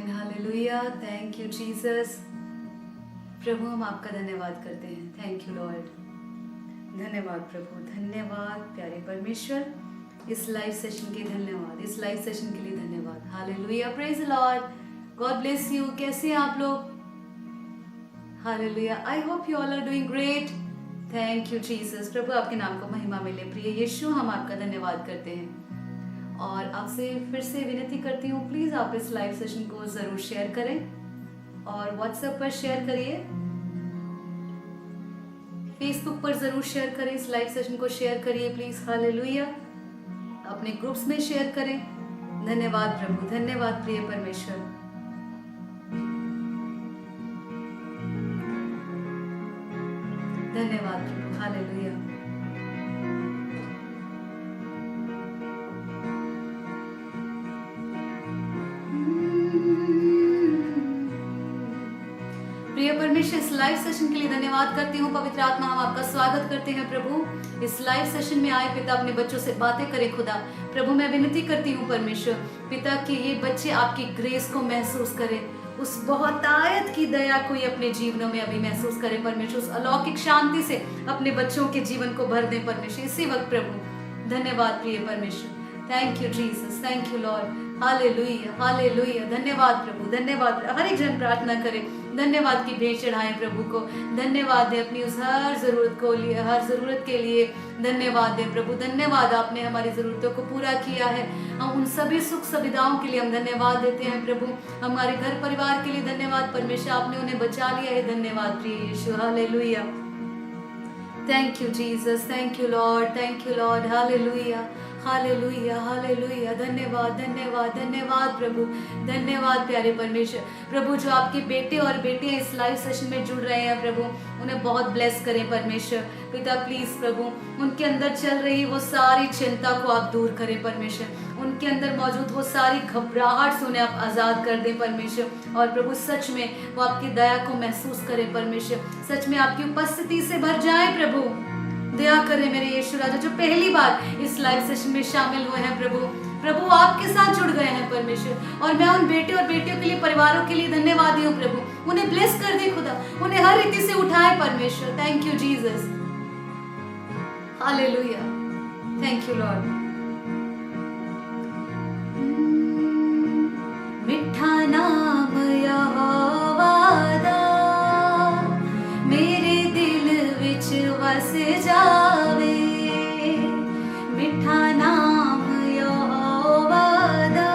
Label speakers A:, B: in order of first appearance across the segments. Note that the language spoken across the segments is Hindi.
A: Amen, hallelujah. Thank you Jesus. प्रभु हम आपका धन्यवाद करते हैं। Thank you Lord. धन्यवाद प्रभु, धन्यवाद प्यारे परमेश्वर, इस लाइव सेशन के धन्यवाद, इस लाइव सेशन के लिए धन्यवाद। Hallelujah, praise the Lord, God bless you. कैसे हैं आप लोग? Hallelujah, I hope you all are doing great. Thank you Jesus. प्रभु आपके नाम को महिमा मिले। प्रिय यीशु, हम आपका धन्यवाद करते हैं और आपसे फिर से विनती करती हूँ, प्लीज़ आप इस लाइव सेशन को ज़रूर शेयर करें और व्हाट्सएप पर शेयर करिए, फेसबुक पर ज़रूर शेयर करें, इस लाइव सेशन को शेयर करिए प्लीज़। हालेलुया, अपने ग्रुप्स में शेयर करें। धन्यवाद प्रभु, धन्यवाद प्रिय परमेश्वर। धन्यवाद प्रभु, हालेलुया। प्रिय परमेश्वर, इस लाइव सेशन के लिए धन्यवाद करती हूँ। पवित्र आत्मा, हम आपका स्वागत करते हैं प्रभु। इस लाइव सेशन में आए पिता, अपने बच्चों से बातें करें खुदा। प्रभु मैं विनती करती हूँ परमेश्वर पिता कि ये बच्चे आपकी ग्रेस को महसूस करें, उस बहुतायत की दया को ये अपने जीवनों में अभी महसूस करें परमेश्वर। उस अलौकिक शांति से अपने बच्चों के जीवन को भर दें परमेश्वर इसी वक्त प्रभु। धन्यवाद प्रिय परमेश्वर। Thank you Jesus, thank you Lord. Hallelujah, hallelujah. धन्यवाद प्रभु, धन्यवाद। हर एक जन प्रार्थना करे, धन्यवाद की भेंट चढ़ाएं प्रभु को। धन्यवाद दे अपनी उस हर जरूरत को लिए, हर जरूरत के लिए धन्यवाद दे प्रभु। धन्यवाद, आपने हमारी जरूरतों को पूरा किया है। हम उन सभी सुख सुविधाओं के लिए हम धन्यवाद देते हैं प्रभु। हमारे घर परिवार के लिए धन्यवाद परमेश्वर, आपने उन्हें बचा लिया है। धन्यवाद प्रिय Yeshu, hallelujah. Thank you Jesus, thank you Lord, thank you Lord. Hallelujah, hallelujah, hallelujah. धन्यवाद, धन्यवाद, धन्यवाद प्रभु। धन्यवाद प्यारे परमेश्वर। प्रभु जो आपके बेटे और बेटियां इस लाइव सेशन में जुड़ रहे हैं प्रभु, उन्हें बहुत ब्लेस करें परमेश्वर पिता। प्लीज प्रभु, उनके अंदर चल रही वो सारी चिंता को आप दूर करें परमेश्वर। उनके अंदर मौजूद वो सारी घबराहट से उन्हें आप आजाद कर दें परमेश्वर। और प्रभु सच में वो आपकी दया को महसूस करें परमेश्वर। सच में आपकी उपस्थिति से भर जाए प्रभु। दया करें मेरे यीशु राजा, जो पहली बार इस लाइव सेशन में शामिल हुए हैं प्रभु। प्रभु आपके साथ जुड़ गए हैं परमेश्वर। और मैं उन बेटे और बेटियों के लिए, परिवारों के लिए धन्यवादी हूँ प्रभु। उन्हें ब्लेस कर दे खुदा, उन्हें हर रीति से उठाए परमेश्वर। Thank you Jesus, hallelujah. Thank you Lord. मिठा नाम यहोवा दा मेरे दिल विच वस जावे। मिठा नाम यहोवा दा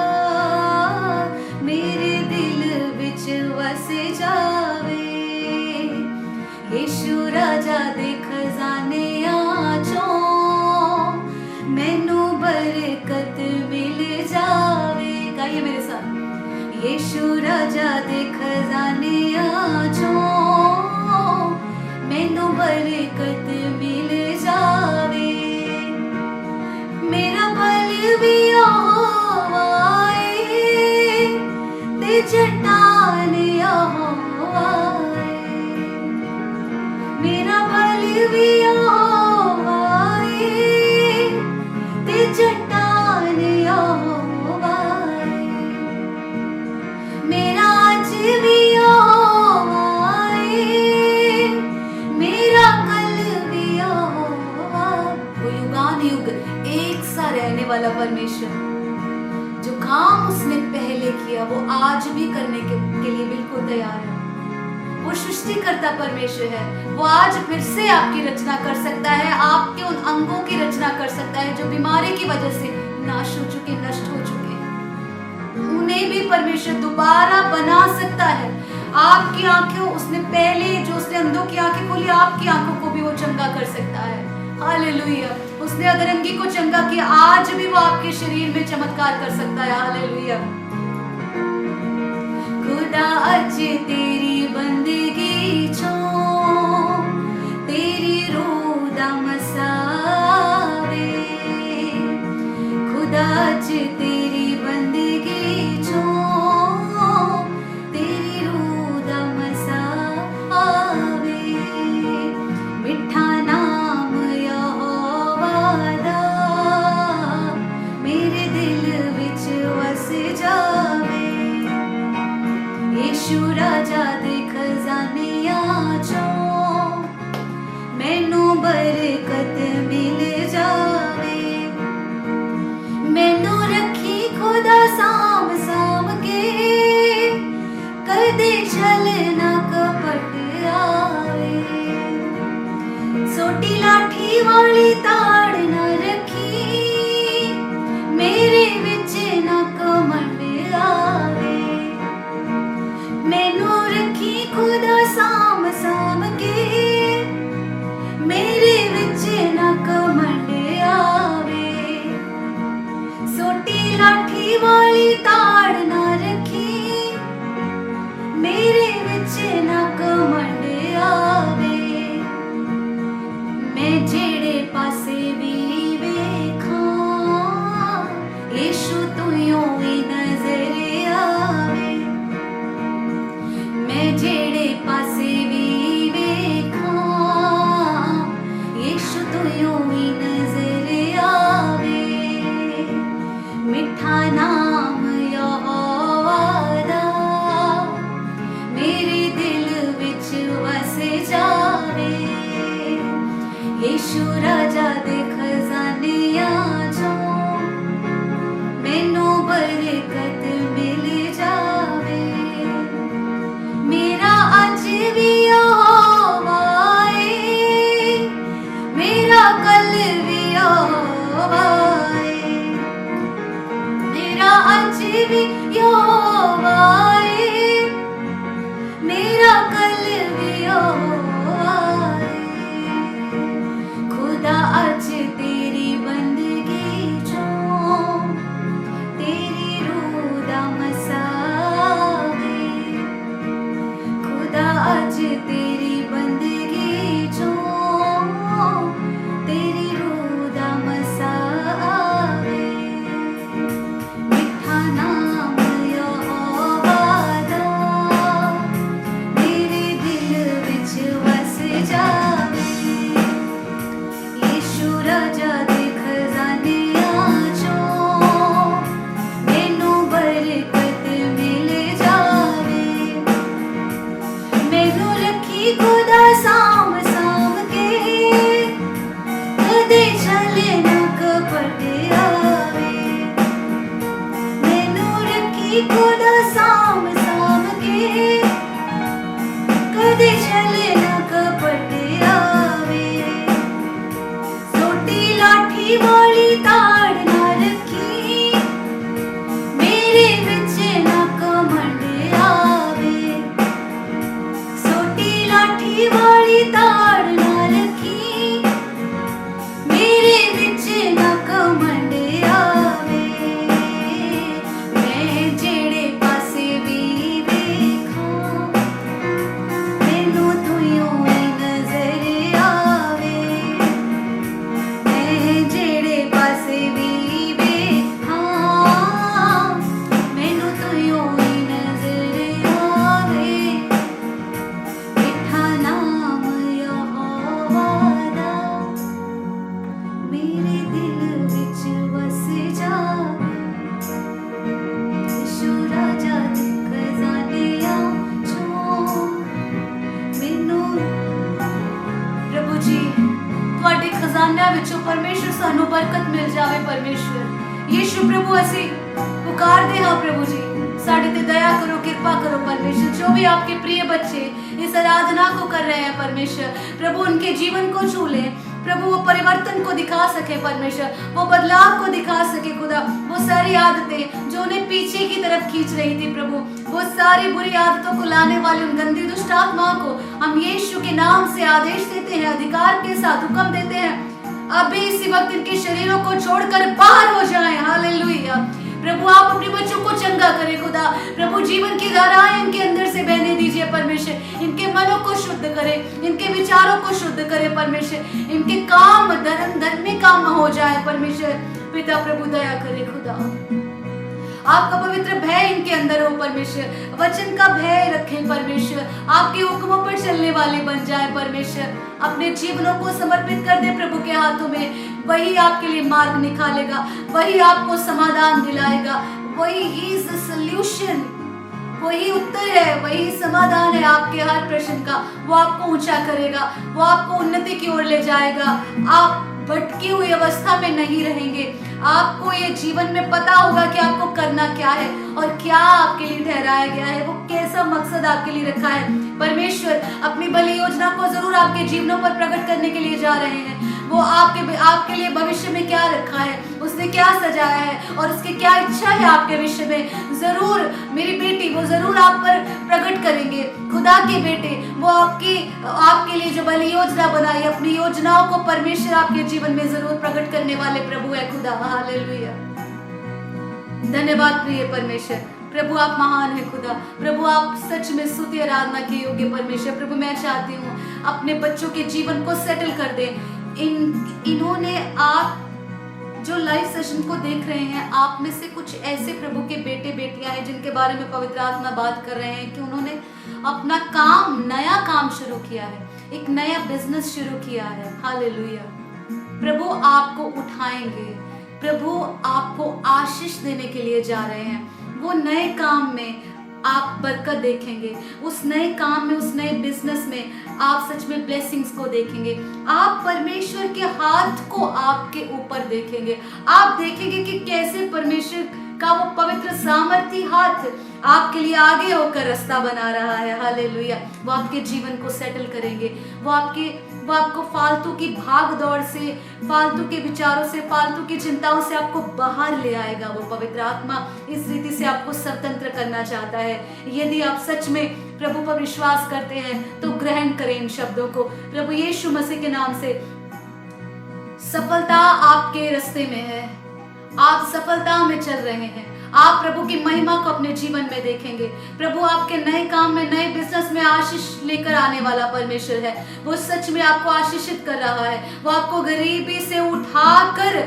A: मेरे दिल विच वस जावे। यीशु राजा दे खजाने चों मैनू बरकत मिल जावे। गाइए मेरे साथ। यीशु राजा दे खजाने चों मैनू बरकत मिल जावे। मेरा बल भी यहोवा है ते चट्टान यहोवा है। मेरा बल भी यहोवा है ते चट्टान यहोवा है। मेरा आज भी यहोवा है, मेरा कल भी यहोवा। वो युगानुयुग एक सा रहने वाला परमेश्वर, जो काम उसने पहले किया वो आज भी करने के लिए बिल्कुल तैयार है। वो सृष्टिकर्ता परमेश्वर है। वो आज फिर से आपकी रचना कर सकता है, आपके उन अंगों की रचना कर सकता है जो बीमारी की वजह से नाश हो चुके, नष्ट हो चुके। उन्हें भी परमेश्वर दोबारा बना सकता है। आपकी आंखें उसने पहले, जो उसने अंधों की आंखें खोली, आपकी आंखों को भी वो चंगा कर सकता है। हालेलुया। उसने अधरंगी को चंगा किया, आज भी वो आपके शरीर में चमत्कार कर सकता है। हालेलुया। खुदा अज तेरी बंदगी छो तेरी रूह दा मसावे। खुदा अज तेरी बंदगी छो तेरी रूह दा मसावे। मिठा नाम यहोवा दा मेरे दिल विच वस जावे। बरकत मिल जावे। मैनू रखी खुदा साम साम के, कदे छल ना कपट आवे। सोटी लाठी वाली ताड़ ना रखी, मेरे विच ना कमंड आवे। मैनू रखी खुदा साम साम के, मेरे विच ना कमंड आवे। सोटी लाठी वाली ताड़ ना रखी, मेरे विच ना कमंड आवे। मैं जेड़े पासे भी वेखां, यीशु तुइयों ही नजर आवे। मैं जेड़े पासे भी वेखां, यीशु तुइयों ही नजर आवे। मिठा नाम यहोवा दा, मेरे दिल विच वस जावे। यीशु राजा दे खजानियां चों, मैनू बरकत मिल जावे। मेरा अज भी यहोवा है, मेरा कल भी यहोवा है। मेरा अज भी यहोवा है, मेरा कल भी यहोवा है। खुदा अज तेरी बंदगी चों, तेरी रूह दा मसावे। खुदा अज तेरी बंदगी चों, तेरी रूह दा मसावे। मिठा नाम यहोवा दा, मेरे दिल विच वस जावे। यीशु राजा दे खजानियां चों, मैनू बरकत मिल जावे। मैनू रखी खुदा साम साम के, कदे छल ना कपट आवे। मैनू रखी खुदा साम साम के, कदे छल ना कपट आवे। सोटी लाठी वाली ताड़ ना रखी, मेरे विच ना कमंड आवे। सोटी लाठी वाली ताड़ ना रखी, मेरे विच ना कमंड आवे। मैं जेड़े पासे भी वेखां, मैनू तुइयों ही नजर आवे। मैं जेड़े पासे भी वेखां, मैनू तुइयों ही नजर आवे। मिठा नाम यहोवा दा, मेरे दिल विच वस जावे। यीशु राजा दे खजानियां चों, मैनू प्रभु जी ਤੁਹਾਡੇ ਖਜ਼ਾਨਿਆਂ ਵਿੱਚੋਂ ਪਰਮੇਸ਼ਰ ਸਾਨੂੰ ਬਰਕਤ ਮਿਲ ਜਾਵੇ। ਪਰਮੇਸ਼ਰ ਯੀਸ਼ु प्रभु ਅਸੀਂ पुकारते हैं प्रभु जी, साढ़े ते दया करो, कृपा करो परमेश्वर। जो भी आपके प्रिय बच्चे इस आराधना को कर रहे हैं परमेश्वर, प्रभु उनके जीवन को छू ले प्रभु। वो परिवर्तन को दिखा सके परमेश्वर, वो बदलाव को दिखा सके खुदा। वो सारी आदतें जो उन्हें पीछे की तरफ खींच रही थी प्रभु, वो सारी बुरी आदतों को लाने वाली उन गंदी दुष्ट आत्माओं को हम यीशु के नाम से आदेश देते हैं, अधिकार के साथ हुक्म देते हैं, अभी इसी वक्त इनके शरीरों को छोड़कर बाहर हो जाएं। हालेलुया प्रभु, आप अपने बच्चों को चंगा करें खुदा। प्रभु जीवन की धाराएं इनके अंदर से बहने दीजिए परमेश्वर। इनके मनों को शुद्ध करें, इनके विचारों को शुद्ध करें परमेश्वर। इनके काम धर्मी काम हो जाए परमेश्वर। पिता प्रभु दया करें खुदा। आपका पवित्र भय इनके अंदर हो परमेश्वर। वचन का भय रखें परमेश्वर। आपके हुक्मों पर चलने वाले बन जाए परमेश्वर। अपने जीवनों को समर्पित कर दे प्रभु के हाथों में। वही आपके लिए मार्ग निकालेगा, वही आपको समाधान दिलाएगा, वही ही इज द सॉल्यूशन। वही उत्तर है, वही समाधान है आपके हर प्रश्न का। वो आपको ऊंचा करेगा, वो आपको उन्नति की ओर ले जाएगा। आप भटकी हुई अवस्था में नहीं रहेंगे। आपको ये जीवन में पता होगा कि आपको करना क्या है और क्या आपके लिए ठहराया गया है, वो कैसा मकसद आपके लिए रखा है। परमेश्वर अपनी भली योजना को जरूर आपके जीवनों पर प्रकट करने के लिए जा रहे हैं। वो आपके लिए भविष्य में क्या रखा है, उसने क्या सजाया है और उसकी क्या इच्छा है आपके विषय में, जरूर मेरी बेटी वो जरूर आप पर प्रकट करेंगे। खुदा के बेटे वो आपके लिए जो भली योजना बनाई, अपनी योजनाओं को परमेश्वर आपके जीवन में जरूर प्रकट करने वाले प्रभु है खुदा। हालेलुया, धन्यवाद प्रिय परमेश्वर। प्रभु आप महान है खुदा। प्रभु आप सच में स्तुति आराधना के योग्य परमेश्वर। प्रभु मैं चाहती हूँ अपने बच्चों के जीवन को सेटल कर दे। इन्होंने आप जो लाइव सेशन को देख रहे हैं, आप में से कुछ ऐसे प्रभु के बेटे बेटियां हैं जिनके बारे में पवित्र आत्मा बात कर रहे हैं कि उन्होंने अपना नया काम शुरू किया है, एक नया बिजनेस शुरू किया है। हालेलुया, प्रभु आपको उठाएंगे, प्रभु आपको आशीष देने के लिए जा रहे हैं। वो नए काम में आप बरकत देखेंगे, उस नए काम में, उस नए बिजनेस में आप सच में ब्लेसिंग्स को देखेंगे। आप परमेश्वर के हाथ को आपके ऊपर देखेंगे। आप देखेंगे कि कैसे परमेश्वर का वो पवित्र सामर्थी हाथ आपके लिए आगे होकर रास्ता बना रहा है। हालेलुया, वो आपके जीवन को सेटल करेंगे। वो आपको फालतू की भाग दौड़ से, फालतू के विचारों से, फालतू की चिंताओं से आपको बाहर ले आएगा। वो पवित्र आत्मा इस रीति से आपको स्वतंत्र करना चाहता है। यदि आप सच में प्रभु पर विश्वास करते हैं तो ग्रहण करें इन शब्दों को। प्रभु यीशु मसीह के नाम से सफलता आपके रास्ते में है। आप सफलता में चल रहे हैं। आप प्रभु की महिमा को अपने जीवन में देखेंगे। प्रभु आपके नए काम में, नए बिजनेस में आशीष लेकर आने वाला परमेश्वर है। वो सच में आपको आशीषित कर रहा है। वो आपको गरीबी से उठाकर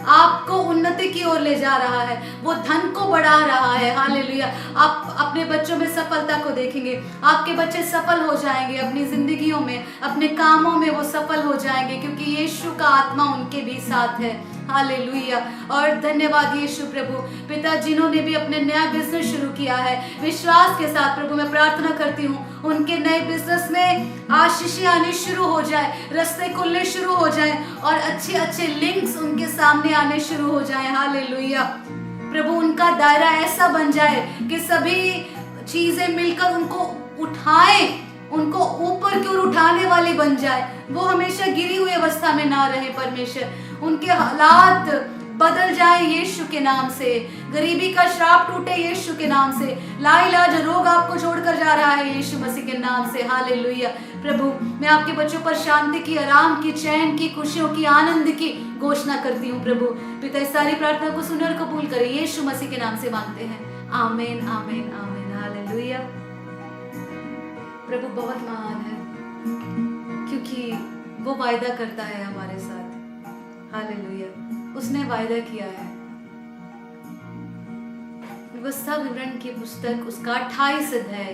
A: आपको उन्नति की ओर ले जा रहा है। वो धन को बढ़ा रहा है। हालेलुया, आप अपने बच्चों में सफलता को देखेंगे। आपके बच्चे सफल हो जाएंगे अपनी जिंदगियों में, अपने कामों में वो सफल हो जाएंगे क्योंकि यीशु का आत्मा उनके भी साथ है। हालेलुया, और धन्यवाद यीशु प्रभु। पिता, जिन्होंने भी अपने नया बिजनेस शुरू किया है, विश्वास के साथ प्रभु मैं प्रार्थना करती हूँ उनके नए बिजनेस में आशीषें आनी शुरू हो जाए, रास्ते खुलने शुरू हो जाए और अच्छे अच्छे लिंक्स उनके सामने आने शुरू हो जाए। हालेलुया, प्रभु उनका दायरा ऐसा बन जाए कि सभी चीजें मिलकर उनको उठाएं, उनको ऊपर की ओर उठाने वाली बन जाए। वो हमेशा गिरी हुई अवस्था में ना रहे परमेश्वर। उनके हालात बदल जाए यीशु के नाम से। गरीबी का श्राप टूटे यीशु के नाम से। लाइलाज रोग आपको छोड़कर जा रहा है यीशु मसीह के नाम से। हालेलुया, प्रभु मैं आपके बच्चों पर शांति की, आराम की, चैन की, खुशियों की, आनंद की घोषणा करती हूँ। प्रभु पिता इस सारी प्रार्थना को सुने और कबूल करे, यीशु मसीह के नाम से मांगते हैं। आमीन, आमीन, आमीन। हालेलुया, प्रभु बहुत महान है क्योंकि वो वायदा करता है हमारे साथ। हालेलुया, उसने वायदा किया है। व्यवस्था विवरण की पुस्तक उसका 28 अध्याय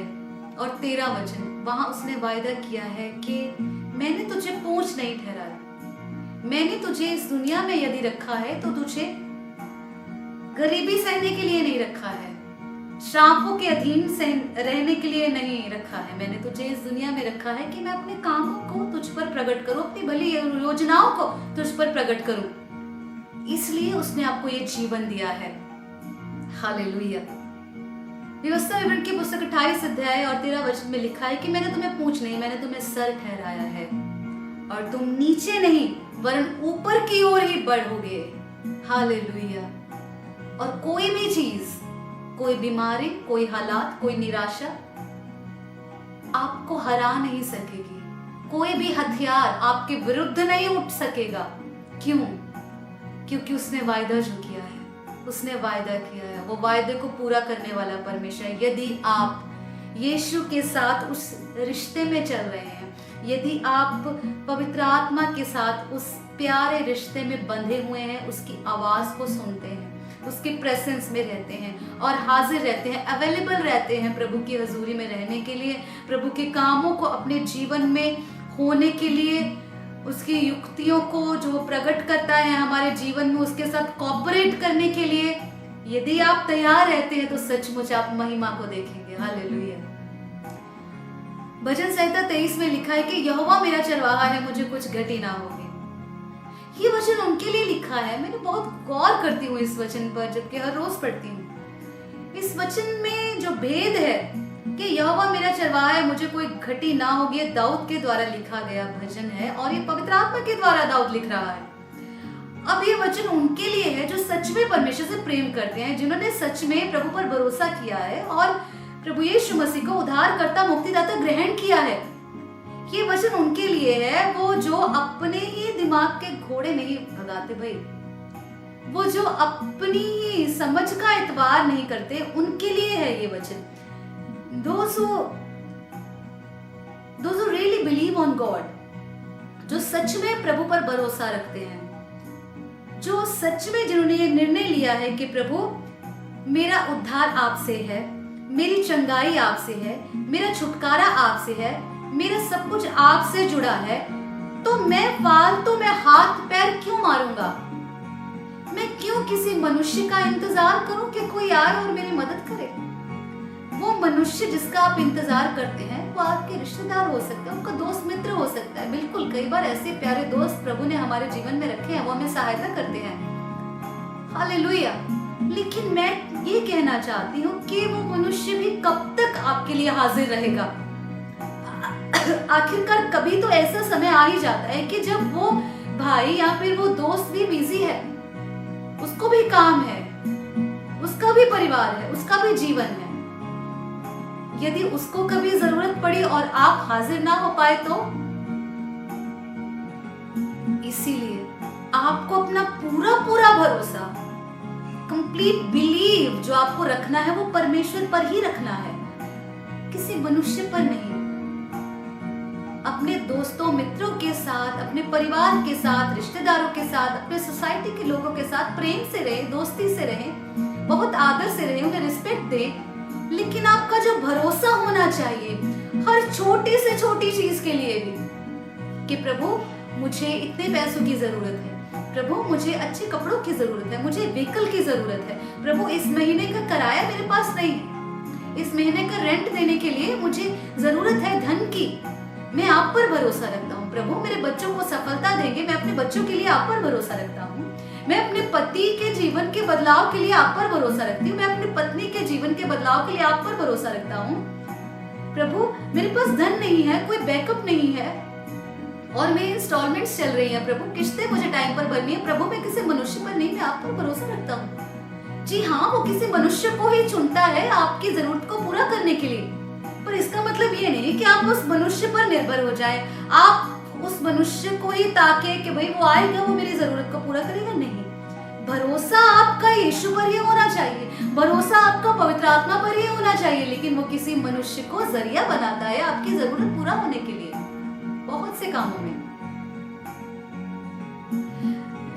A: और 13 वचन, वहां उसने वायदा किया है कि मैंने तुझे पूंछ नहीं ठहराया। मैंने तुझे इस दुनिया में यदि रखा है तो तुझे गरीबी सहने के लिए नहीं रखा है, श्रापों के अधीन रहने के लिए नहीं रखा है। मैंने तुझे इस दुनिया में रखा है कि मैं अपने कामों को तुझ पर प्रकट करूं, अपनी भली योजनाओं को तुझ पर प्रकट करूं। इसलिए उसने आपको ये जीवन दिया है। हालेलुया, व्यवस्था विवरण की पुस्तक 28 अध्याय और 13 वचन में लिखा है कि मैंने तुम्हें पूंछ नहीं, मैंने तुम्हें सर ठहराया है और तुम नीचे नहीं वरन ऊपर की ओर ही बढ़ोगे। हालेलुया, और कोई भी चीज, कोई बीमारी, कोई हालात, कोई निराशा आपको हरा नहीं सकेगी। कोई भी हथियार आपके विरुद्ध नहीं उठ सकेगा। क्यों? क्योंकि उसने वायदा जो किया है, उसने वायदा किया है, वो वायदे को पूरा करने वाला परमेश्वर है। यदि आप यीशु के साथ उस रिश्ते में चल रहे हैं, यदि आप पवित्र आत्मा के साथ उस प्यारे रिश्ते में बंधे हुए हैं, उसकी आवाज को सुनते हैं, उसके प्रेजेंस में रहते हैं और हाजिर रहते हैं, अवेलेबल रहते हैं प्रभु की हजूरी में रहने के लिए, प्रभु के कामों को अपने जीवन में होने के लिए, उसकी युक्तियों को जो प्रकट करता है हमारे जीवन में उसके साथ कोऑपरेट करने के लिए, यदि आप तैयार रहते हैं तो सचमुच आप महिमा को देखेंगे। हालेलुया। भजन संहिता 23 में लिखा है कि यहोवा मेरा चरवाहा है, मुझे कुछ घटी ना होगी। ये वचन उनके लिए लिखा है। मैंने बहुत गौर करती हूँ इस वचन पर, जबकि हर रोज पढ़ती हूँ। इस वचन में जो भेद है कि यहोवा मेरा चरवाहा है, मुझे कोई घटी ना होगी, ये दाऊद के द्वारा लिखा गया भजन है और ये पवित्र आत्मा के द्वारा दाऊद लिख रहा है। अब ये वचन उनके लिए है जो सच में परमेश्वर से प्रेम करते हैं, जिन्होंने सच में प्रभु पर भरोसा किया है और प्रभु यीशु मसीह को उद्धारकर्ता मुक्तिदाता ग्रहण किया है। ये वचन उनके लिए है, वो जो अपने ही दिमाग के घोड़े नहीं भगाते भाई, वो जो अपनी ही समझ का एतबार नहीं करते, उनके लिए है ये वचन। Those who really believe on God, जो सच में प्रभु पर भरोसा रखते हैं, जो सच में जिन्होंने ये निर्णय लिया है कि प्रभु मेरा उद्धार आपसे है, मेरी चंगाई आपसे है, मेरा छुटकारा आपसे है, मेरा सब कुछ आपसे जुड़ा है, तो मैं फालतू में हाथ पैर क्यों मारूंगा? मैं क्यों किसी मनुष्य का इंतजार करूं कि कोई आए और मेरी मदद करे? वो मनुष्य जिसका आप इंतजार करते हैं वो आपके रिश्तेदार हो सकते हैं, आपका दोस्त मित्र हो सकता है। बिल्कुल, कई बार ऐसे प्यारे दोस्त प्रभु ने हमारे जीवन में रखे हैं, वो हमें सहायता करते हैं। हालेलुया। लेकिन मैं ये कहना चाहती हूँ कि वो मनुष्य भी कब तक आपके लिए हाजिर रहेगा? आखिरकार कभी तो ऐसा समय आ ही जाता है कि जब वो भाई या फिर वो दोस्त भी बिजी है, उसको भी काम है, उसका भी परिवार है, उसका भी जीवन है। यदि उसको कभी जरूरत पड़ी और आप हाजिर ना हो पाए तो इसीलिए आपको अपना पूरा भरोसा, कंप्लीट बिलीव जो आपको रखना है वो परमेश्वर पर ही रखना है, किसी मनुष्य पर नहीं। अपने दोस्तों मित्रों के साथ, अपने परिवार के साथ, रिश्तेदारों के साथ, अपने सोसाइटी के लोगों के साथ प्रेम से रहे, दोस्ती से रहे, बहुत आदर से रहे, उन्हें रिस्पेक्ट दे। लेकिन आपका जो भरोसा होना चाहिए हर छोटी से छोटी चीज के लिए भी, कि प्रभु मुझे इतने पैसों की जरूरत है, प्रभु मुझे अच्छे कपड़ों की जरूरत है, मुझे व्हीकल की जरूरत है, प्रभु इस महीने का किराया मेरे पास नहीं है, इस महीने का रेंट देने के लिए मुझे जरूरत है धन की, मैं आप पर भरोसा रखता हूँ। प्रभु मेरे बच्चों को सफलता देंगे, मैं अपने बच्चों के लिए आप पर भरोसा रखता हूँ। मैं अपने पति के जीवन के बदलाव के लिए आप पर भरोसा रखती हूँ, मैं अपनी पत्नी के जीवन के बदलाव के लिए आप पर भरोसा रखता हूँ। प्रभु मेरे पास धन नहीं है, कोई बैकअप नहीं है और मेरी इंस्टॉलमेंट्स चल रही हैं, प्रभु किस्तें मुझे टाइम पर भरनी है, प्रभु मैं किसी मनुष्य पर नहीं, मैं आप पर भरोसा रखता हूँ। जी हाँ, वो किसी मनुष्य को ही चुनता है आपकी जरूरत को पूरा करने के लिए, पर इसका मतलब ये नहीं कि आप उस मनुष्य पर निर्भर हो जाए, आप उस मनुष्य को ही ताके कि भाई वो आएगा, वो मेरी जरूरत को पूरा करेगा। नहीं, भरोसा आपका यीशु पर ही होना चाहिए, भरोसा आपका पवित्र आत्मा पर ही होना चाहिए, लेकिन वो किसी मनुष्य को जरिया बनाता है आपकी जरूरत पूरा होने के लिए बहुत से कामों में।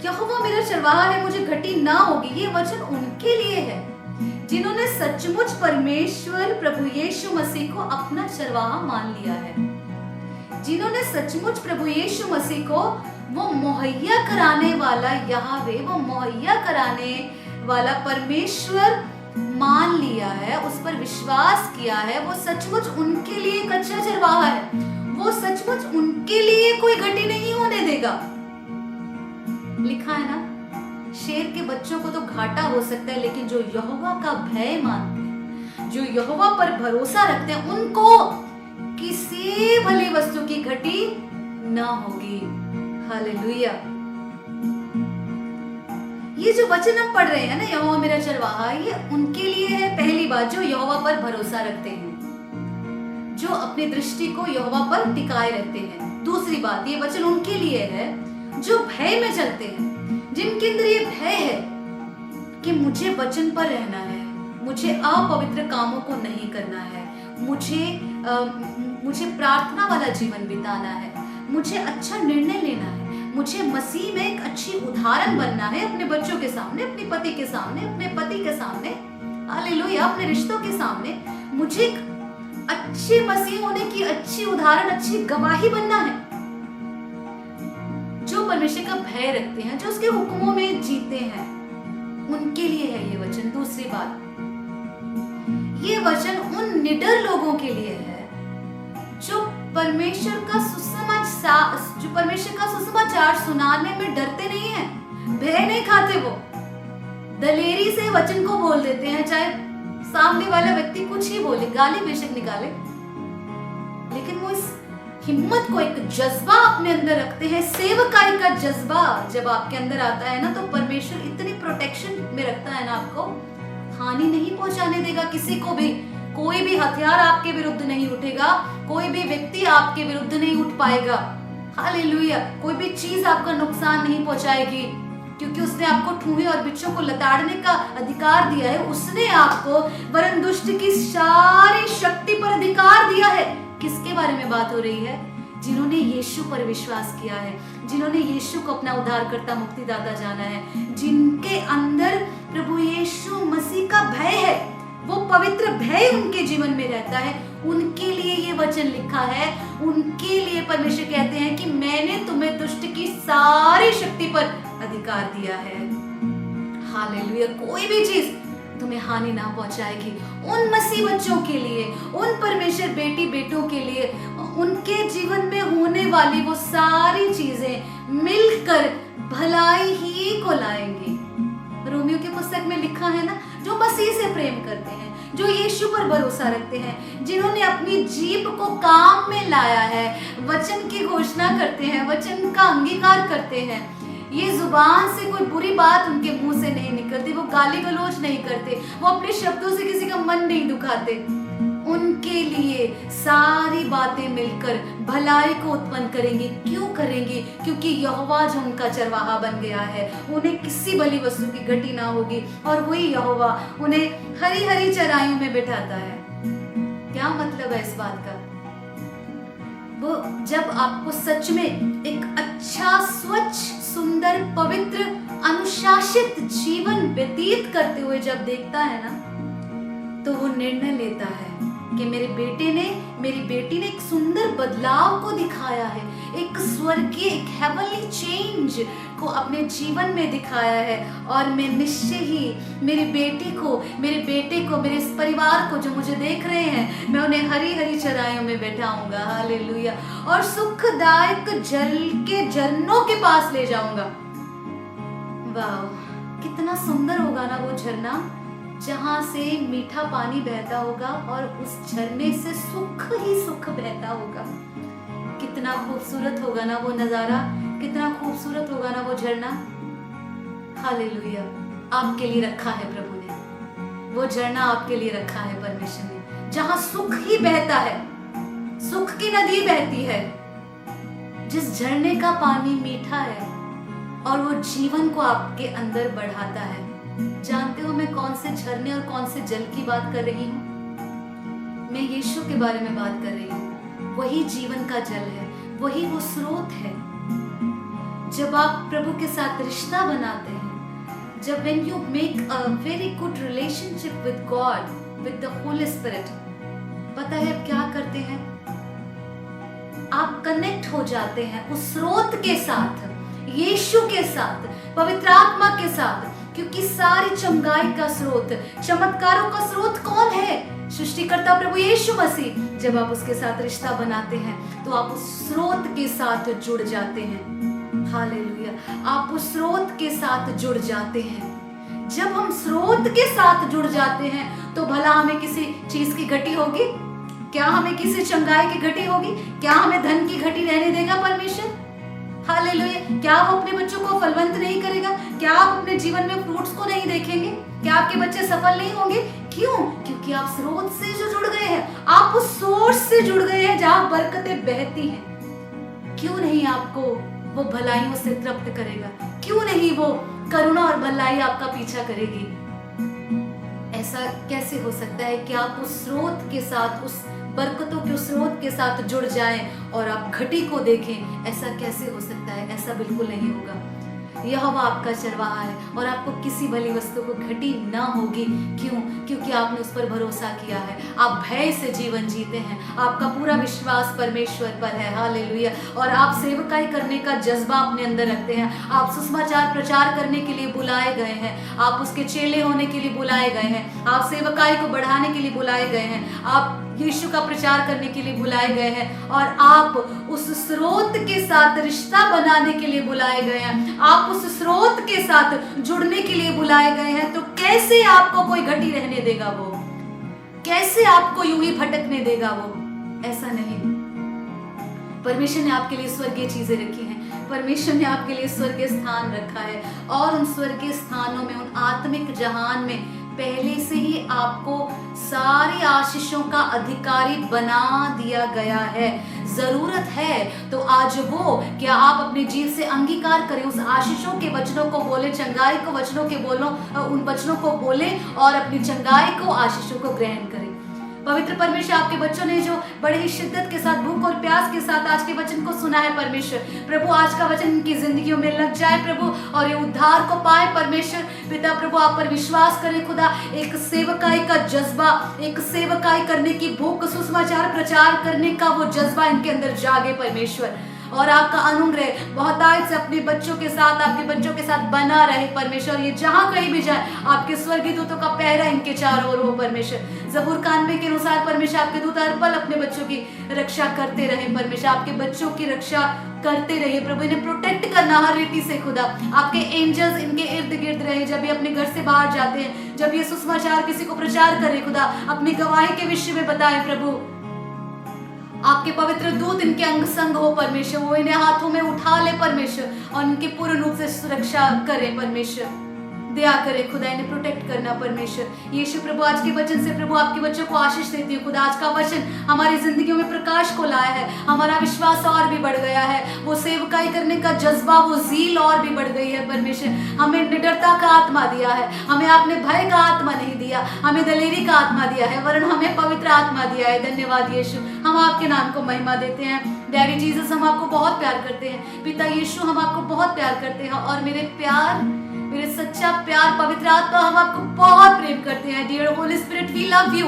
A: यहोवा मेरा चरवाहा है, मुझे घटी ना होगी, ये वचन उनके लिए है जिन्होंने सचमुच परमेश्वर प्रभु यीशु मसीह को अपना चरवाहा मान लिया है, जिन्होंने सचमुच प्रभु यीशु मसीह को वो मुहैया कराने वाला यहोवा, वो मुहैया कराने वाला परमेश्वर मान लिया है, उस पर विश्वास किया है। वो सचमुच उनके लिए एक अच्छा चरवाहा है, वो सचमुच उनके लिए कोई घटी नहीं होने देगा। लिखा है ना, शेर के बच्चों को तो घाटा हो सकता है, लेकिन जो यहोवा का भय मानते हैं, जो यहोवा पर भरोसा रखते हैं, उनको किसी भली वस्तु की घटी ना होगी। हालेलुया। ये जो वचन हम पढ़ रहे हैं ना, यहोवा मेरा चरवाहा, ये उनके लिए है। पहली बात, जो यहोवा पर भरोसा रखते हैं, जो अपनी दृष्टि को यहोवा पर टिकाए रहते हैं। दूसरी बात, ये वचन उनके लिए है जो भय में चलते हैं, जिनके अंदर ये भय है कि मुझे वचन पर रहना है, मुझे अपवित्र कामों को नहीं करना है, मुझे प्रार्थना वाला जीवन बिताना है, मुझे अच्छा निर्णय लेना है, मुझे मसीह में एक अच्छी उदाहरण बनना है अपने बच्चों के सामने, अपने पति के सामने, अपने पति के सामने, हालेलुया, अपने रिश्तों के सामने मुझे एक अच्छे मसीह होने की अच्छी उदाहरण, अच्छी गवाही बनना है। जो परमेश्वर का भय रखते हैं, जो उसके हुक्मों में जीते हैं, उनके लिए है ये वचन। दूसरी बात, ये वचन उन निडर लोगों के लिए है जो परमेश्वर का सुसमाचार सुनाने में डरते नहीं है, भय नहीं खाते। वो दलेरी से वचन को बोल देते हैं, चाहे सामने वाला व्यक्ति कुछ ही बोले, गाली बेशक निकाले, लेकिन वो इस हिम्मत को, एक जज्बा अपने अंदर रखते हैं। सेवकाई का जज्बा जब आपके अंदर आता है ना, तो परमेश्वर इतनी प्रोटेक्शन में रखता है ना, आपको हानि नहीं पहुंचाने देगा किसी को भी। कोई भी हथियार आपके विरुद्ध नहीं उठेगा, कोई भी व्यक्ति आपके विरुद्ध नहीं उठ पाएगा। हालेलुया। कोई भी चीज आपका नुकसान नहीं पहुंचाएगी, क्योंकि उसने आपको ठूहे और बिच्छों को लताड़ने का अधिकार दिया है। उसने आपको वरन दुष्ट की सारी शक्ति पर अधिकार दिया है। किसके बारे में बात हो रही है? जिन्होंने यीशु पर विश्वास किया है, जिन्होंने यीशु को अपना उद्धारकर्ता मुक्तिदाता जाना है, जिनके अंदर प्रभु यीशु मसीह का भय है, वो पवित्र भय उनके जीवन में रहता है, उनके लिए ये वचन लिखा है। उनके लिए परमेश्वर कहते हैं कि मैंने तुम्हें दुष्ट की सारी शक्ति पर अधिकार दिया है। हालेलुया। कोई भी चीज तुम्हें हानि ना पहुंचाएगी। उन मसीह बच्चों के लिए, उन परमेश्वर बेटी बेटों के लिए, उनके जीवन में होने वाली वो सारी चीजें मिलकर भलाई ही को लाएंगे। रोमियो की पुस्तक में लिखा है ना, जो मसीह से प्रेम करते हैं, जो यीशु पर भरोसा रखते हैं, जिन्होंने अपनी जीभ को काम में लाया है, वचन की घोषणा करते हैं, वचन का अंगीकार करते हैं, ये जुबान से कोई बुरी बात उनके मुंह से नहीं निकलती, वो गाली गलौज नहीं करते, वो अपने शब्दों से किसी का मन नहीं दुखाते, उनके लिए सारी बातें मिलकर भलाई को उत्पन्न करेंगी। क्यों करेंगी? क्योंकि यहोवा जो उनका चरवाहा बन गया है, उन्हें किसी भली वस्तु की घटी ना होगी, और वही यहोवा उन्हें हरी हरी चराइयों में बिठाता है। क्या मतलब है इस बात का? वो जब आपको सच में एक अच्छा, स्वच्छ, सुंदर, पवित्र, अनुशासित जीवन व्यतीत करते हुए जब देखता है ना, तो वो निर्णय लेता है कि मेरी बेटी ने एक सुंदर बदलाव को दिखाया है, एक स्वर्गीय, एक हेवनली चेंज को अपने जीवन में दिखाया है, और मैं निश्चय ही मेरी बेटी को, मेरे बेटे को, मेरे इस परिवार को जो मुझे देख रहे हैं, मैं उन्हें हरी हरी चराइयों में बैठाऊंगा। हालेलुया। और सुखदायक जल के झरनों के पास ले जाऊंगा। वाह, कितना सुंदर होगा ना वो झरना, जहां से मीठा पानी बहता होगा और उस झरने से सुख ही सुख बहता होगा। कितना खूबसूरत होगा ना वो नजारा, कितना खूबसूरत होगा ना वो झरना। हालेलुया। आपके लिए रखा है प्रभु ने वो झरना, आपके लिए रखा है परमेश्वर ने, जहां सुख ही बहता है, सुख की नदी बहती है, जिस झरने का पानी मीठा है और वो जीवन को आपके अंदर बढ़ाता है। जानते हो मैं कौन से झरने और कौन से जल की बात कर रही हूँ? मैं यीशु के बारे में बात कर रही हूँ। वही जीवन का जल है, वही वो स्रोत है। जब आप प्रभु के साथ रिश्ता बनाते हैं, जब when you make a very good relationship with God, with the Holy Spirit, पता है आप क्या करते हैं? आप कनेक्ट हो जाते हैं उस स्रोत के साथ, यीशु के साथ, पवित्र आत्मा के साथ, क्योंकि सारी चंगाई का स्रोत, चमत्कारों का स्रोत कौन है? सृष्टिकर्ता प्रभु यीशु मसीह। जब आप उसके साथ रिश्ता बनाते हैं तो आप उस स्रोत के साथ जुड़ जाते हैं। हालेलुया। आप उस स्रोत के साथ जुड़ जाते हैं। जब हम स्रोत के साथ जुड़ जाते हैं तो भला हमें किसी चीज की घटी होगी क्या? हमें किसी चंगाई की घटी होगी क्या? हमें धन की घटी रहने देगा परमेश्वर? हालेलुया। क्या वो अपने बच्चों को फलवंत नहीं करेगा? क्या आप अपने जीवन में फ्रूट्स को नहीं देखेंगे? क्या आपके बच्चे सफल नहीं होंगे? क्यों? क्योंकि आप स्रोत से जो जुड़ गए हैं, आप उस सोर्स से जुड़ गए हैं जहां बरकतें बहती हैं। क्यों नहीं आपको वो भलाइयों से तृप्त करेगा? क्यों नहीं वो करुणा और भलाई आपका पीछा करेगी? ऐसा कैसे हो सकता है कि आप उस स्रोत के साथ, उस बरकतों के स्रोत के साथ जुड़ जाएं और आप घटी को देखें? ऐसा कैसे हो सकता है? ऐसा बिल्कुल नहीं होगा। यहोवा आपका चरवाहा है और आपको किसी भली वस्तु को घटी ना होगी। क्यों? क्योंकि आपने उस पर भरोसा किया है। आप भय से जीवन जीते हैं। आपका पूरा विश्वास परमेश्वर पर है। हालेलुया। और आप सेवकाई करने का जज्बा अपने अंदर रखते हैं। आप सुसमाचार प्रचार करने के लिए बुलाए गए हैं। आप उसके चेले होने के लिए बुलाए गए हैं। आप सेवकाई को बढ़ाने के लिए बुलाए गए हैं। आप यीशु का प्रचार करने के लिए बुलाए गए हैं और आप उस स्रोत के साथ रिश्ता बनाने के लिए बुलाए गए हैं। आप उस स्रोत के साथ जुड़ने के लिए बुलाए गए हैं। तो कैसे आपको कोई घटी रहने देगा? वो कैसे आपको यूं ही भटकने देगा? वो ऐसा नहीं। परमेश्वर ने आपके लिए स्वर्गीय चीजें रखी हैं। परमेश्वर ने आपके लिए स्वर्गीय स्थान रखा है और उन स्वर्गीय स्थानों में, उन आत्मिक जहान में पहले से ही आपको सारी आशीषों का अधिकारी बना दिया गया है। जरूरत है तो आज वो क्या आप अपने जीव से अंगीकार करें, उस आशीषों के वचनों को बोले, चंगाई को वचनों के बोलो, उन वचनों को बोले और अपनी चंगाई को, आशीषों को ग्रहण करें। पवित्र परमेश्वर, आपके बच्चों ने जो बड़े ही शिद्दत के साथ, भूख और प्यास के साथ आज के वचन को सुना है परमेश्वर, प्रभु आज का वचन इनकी जिंदगियों में लग जाए प्रभु और ये उद्धार को पाए परमेश्वर। पिता प्रभु आप पर विश्वास करें खुदा, एक सेवकाई का जज्बा, एक सेवकाई करने की भूख, सुसमाचार प्रचार करने का वो जज्बा इनके अंदर जागे परमेश्वर। और आपका अनुग्रह बहुतायत से अपने बच्चों के साथ, आपके बच्चों के साथ बना रहे परमेश्वर। ये जहां कहीं भी जाए आपके स्वर्गीय दूतों का पहरा इनके चारों ओर हो परमेश्वर। ज़बूर 91 के अनुसार परमेश्वर आपके दूत हर पल अपने बच्चों की रक्षा करते रहे परमेश्वर। आपके बच्चों की रक्षा करते रहिए प्रभु, इन्हें प्रोटेक्ट करना हर रीति से खुदा। आपके एंजल्स इनके इर्द गिर्द रहे जब ये अपने घर से बाहर जाते हैं, जब ये सुसमाचार किसी को प्रचार करे खुदा, अपनी गवाही के विषय में बताए प्रभु। आपके पवित्र दूत इनके अंग संग हो परमेश्वर, वो इन्हें हाथों में उठा ले परमेश्वर और इनकी पूर्ण रूप से सुरक्षा करे परमेश्वर। दया करे खुदा, इन्हें प्रोटेक्ट करना परमेश्वर। यीशु प्रभु आज के वचन से प्रभु आपके बच्चों को आशीष देती हूँ खुदा। आज का वचन हमारी जिंदगियों में प्रकाश को लाया है, हमारा विश्वास और भी बढ़ गया है, वो सेवकाई करने का जज्बा, वो ज़ील और भी बढ़ गई है परमेश्वर। हमें निडरता का आत्मा दिया है, हमें आपने भय का आत्मा नहीं दिया, हमें दलेरी का आत्मा दिया है, वरन हमें पवित्र आत्मा दिया है। धन्यवाद यीशु, हम आपके नाम को महिमा देते हैं। डैडी जीसस हम आपको बहुत प्यार करते हैं। पिता यीशु हम आपको बहुत प्यार करते हैं और मेरे सच्चा प्यार पवित्र आत्मा हम आपको बहुत प्रेम करते हैं। Dear holy spirit we love you.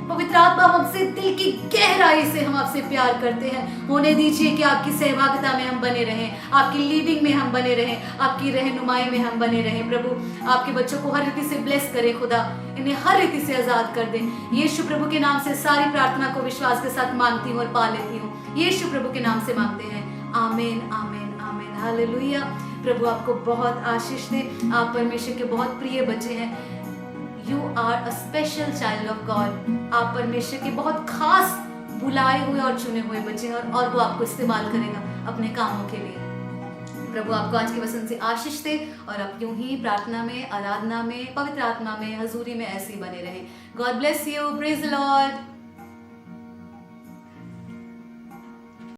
A: पवित्र आत्मा हम आपसे दिल की गहराई से हम आपसे प्यार करते हैं। होने दीजिए कि आपकी सहभागिता में हम बने रहें, आपकी लीडिंग में हम बने रहें, आपकी रहनुमाई में हम बने रहें। प्रभु आपके बच्चों को हर रीति से ब्लेस करें खुदा, इन्हें हर रीति से आजाद कर दें। यीशु प्रभु के नाम से सारी प्रार्थना को विश्वास के साथ मांगती हूँ और पा लेती हूँ। यीशु प्रभु के नाम से मांगते हैं। आमीन आमीन आमीन। हालेलुया। प्रभु आपको बहुत आशीष दे। आप परमेश्वर के बहुत प्रिय बच्चे हैं। You are a special child of God. आप परमेश्वर के बहुत खास बुलाए हुए और चुने हुए बच्चे हैं और वो आपको इस्तेमाल करेगा अपने कामों के लिए। प्रभु आपको आज के वचन से आशीष दे और आप यूं ही प्रार्थना में, आराधना में, पवित्र आत्मा में, हजूरी में ऐसे ही बने रहें। God bless you. Praise the Lord.